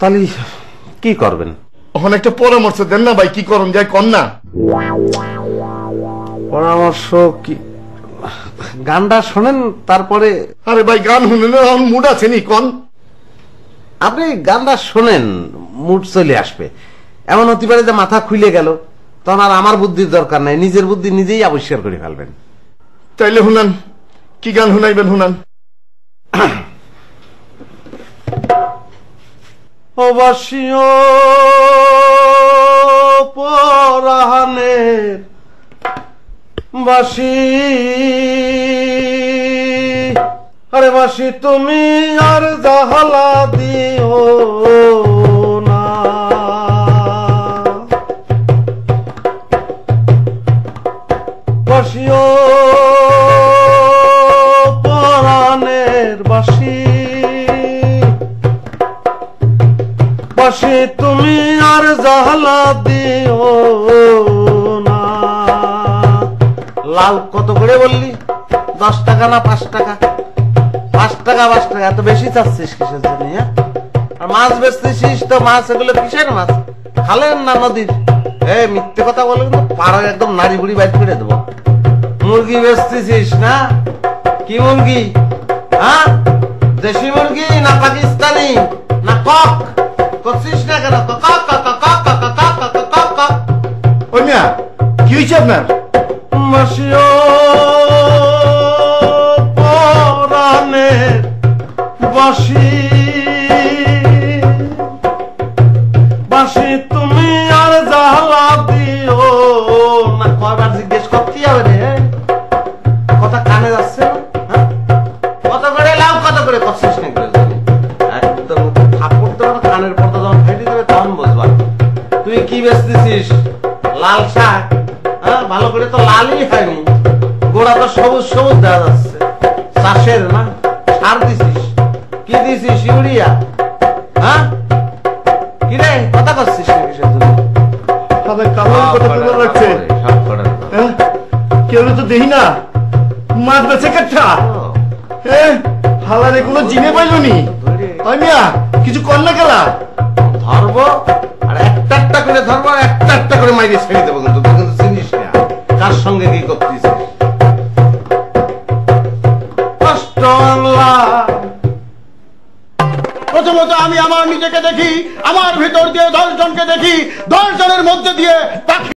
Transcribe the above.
তাহলে কি করবেন? ওখানে একটা পরামর্শ দেন না ভাই, কি করুন যায় কন না। পরামর্শ কি? গানটা শোনেন তারপরে। আরে ভাই গান শুনে না, মুড আছে নি কন। আপনি গানটা শোনেন, মুড চলে আসবে। এমন হতে পারে যে মাথা খুলে গেল, তখন আর আমার বুদ্ধির দরকার নাই, নিজের বুদ্ধি নিজেই আবিষ্কার করে ফেলবেন। তাইলে শুনান, কি গান শুনাইবেন শুনান। ও বাসিও পরাহানের বাসি, আরে বাসি তুমি আর জাহালা দিও না, বাসিও পরানের বাসি, বাসি তুমি আর জাহালা দিও না। লাউ কত করে বললি? 10 টাকা না 5 টাকা? 5 টাকা 5 টাকা, এত বেশি চাচ্ছিস কিসের জন্য? আর মাছ বেচতেছিস তো, মাছ এগুলো কিসের মাছ? খালের না নদীর? মিথ্যে কথা বলে কিন্তু পাড়ার একদম নারী বুড়ি বাইট করে দেবো। মুরগি বেচতেছিস না? কি মুরগি? হ্যাঁ, দেশি মুরগি না পাকিস্তানি না কক? করছিস না কেন? ওই মিয়া কি হয়েছে আপনার? বাসিও পরানের বাসি, বাসি তুমি আর জাহালা দিও না। কয়বার জিজ্ঞেস করতে হবে রে? কথা কানে যাচ্ছে না? কত করে লাভ, কত করে করছিস না? একদম থাপ্পড় দেওয়ার কানের পর্দা যখন ফেটে দেবে তখন বুঝবা। তুই কি বেচতেছিস? লাল শাক? হ্যাঁ, ভালো করে তো লালই হয়নি, গোড়া তো সবুজ সবুজ দেখা যাচ্ছে। চাষের না? সার দিছিস? কি দিছিস? ইউরিয়া? হ্যাঁ, কি রে কথা করছিস না কিসের জন্য? কেউ তো দেখি না, মাছ বেছে কাঠা হালারে কোনো জিনে পাইলনি। মিয়া কিছু কর না খেলা ধরবো আর একটা একটা করে ধরবো, আর একটা একটা করে মাইরে ছেড়ে দেবো। কিন্তু তুই কিন্তু চিনিস না কার সঙ্গে কি করছিস। কষ্ট প্রথমত আমি আমার নিজেকে দেখি, আমার ভিতর দিয়ে 10 জনকে দেখি, 10 জনের মধ্যে দিয়ে